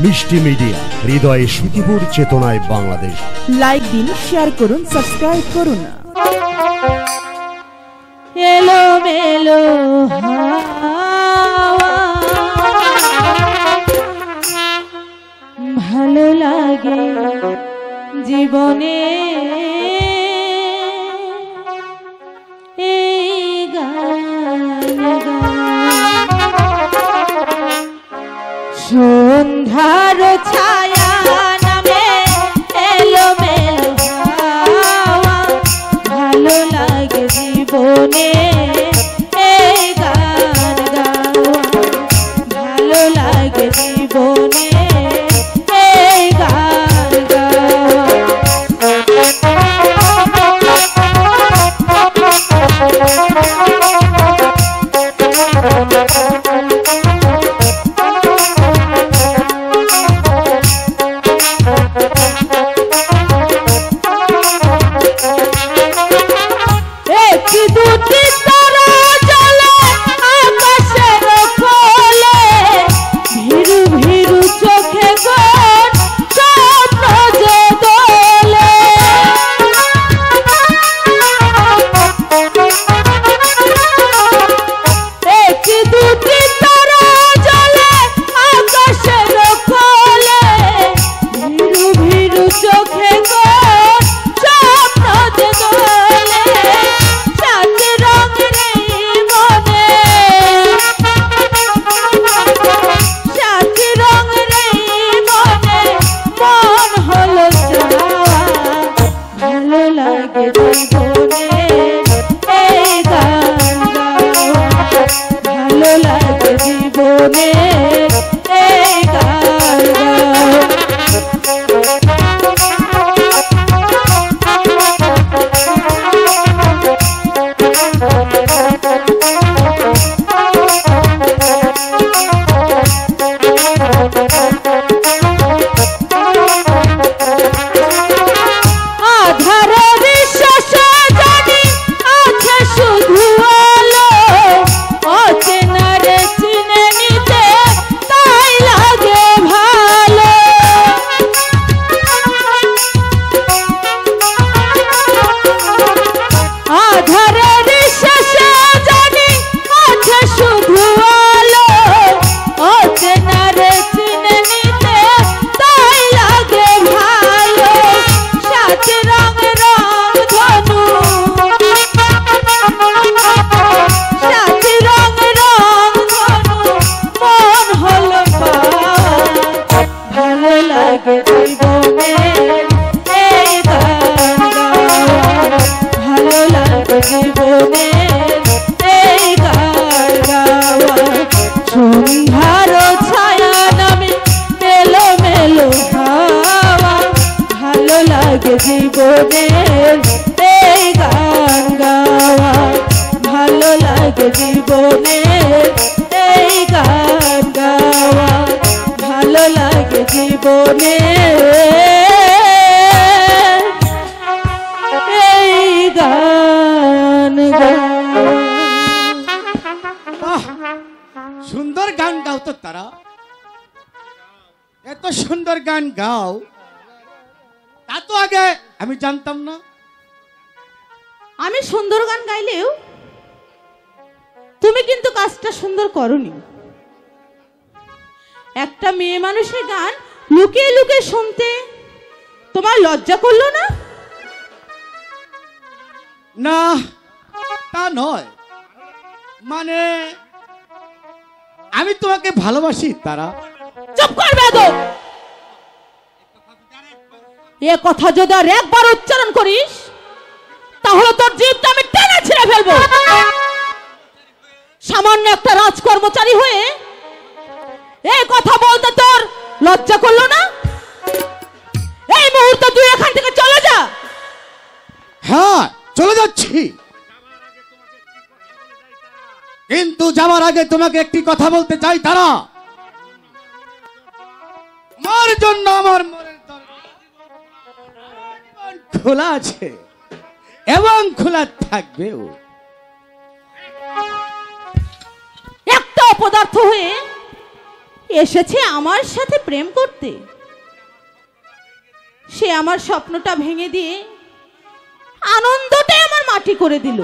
মিষ্টি মিডিয়া, হৃদয়ে সুখীপুর, চেতনায় বাংলাদেশ। লাইক দিন, শেয়ার করুন, সাবস্ক্রাইব করুন। এলো মেলো ভালো লাগে জীবনে সন্ধ্যার ছায়া নামে এলো মেলো হাওয়া, ভালো লাগে জীবনে এই গান গাওয়া, ভালো লাগে জীবনে এই গান গাওয়া। জীবনের এই গান গাওয়া, ভালো লাগে জীবনের এই গান গাওয়া, ভালো লাগে জীবনের এই গান গাওয়া। সুন্দর গান গাও তো তারা, এত সুন্দর গান গাও, তা তো আগে আমি জানতাম না। আমি সুন্দর গান গাইলেও তুমি কিন্তু কাজটা সুন্দর করনি। একটা মেয়ে মানুষের গান লুকিয়ে লুকিয়ে শুনতে তোমার লজ্জা করলো না? না, তা নয়, মানে আমি তোমাকে ভালোবাসি তারা। চুপ কর বেয়াদব! এ কথা যদি আর একবার উচ্চারণ করিস তাহলে তোর জিভটা আমি টেনে ছিঁড়ে ফেলবো। সামান্য একটা রাজকর্মচারী হয়ে এই কথা বলতে তোর লজ্জা করলো না? এই মুহূর্তে তুই এখান থেকে চলে যা। হ্যাঁ, চলে যাচ্ছি, কিন্তু যাওয়ার আগে তোমাকে একটি কথা বলতে চাই তারা। আমার জন্য আমার মনের দরজা খোলা আছে এবং খোলা থাকবেও। একটা অপদার্থ হয়ে এসেছে আমার সাথে প্রেম করতে, সে আমার স্বপ্নটা ভেঙে দিয়ে আনন্দটাই আমার মাটি করে দিল।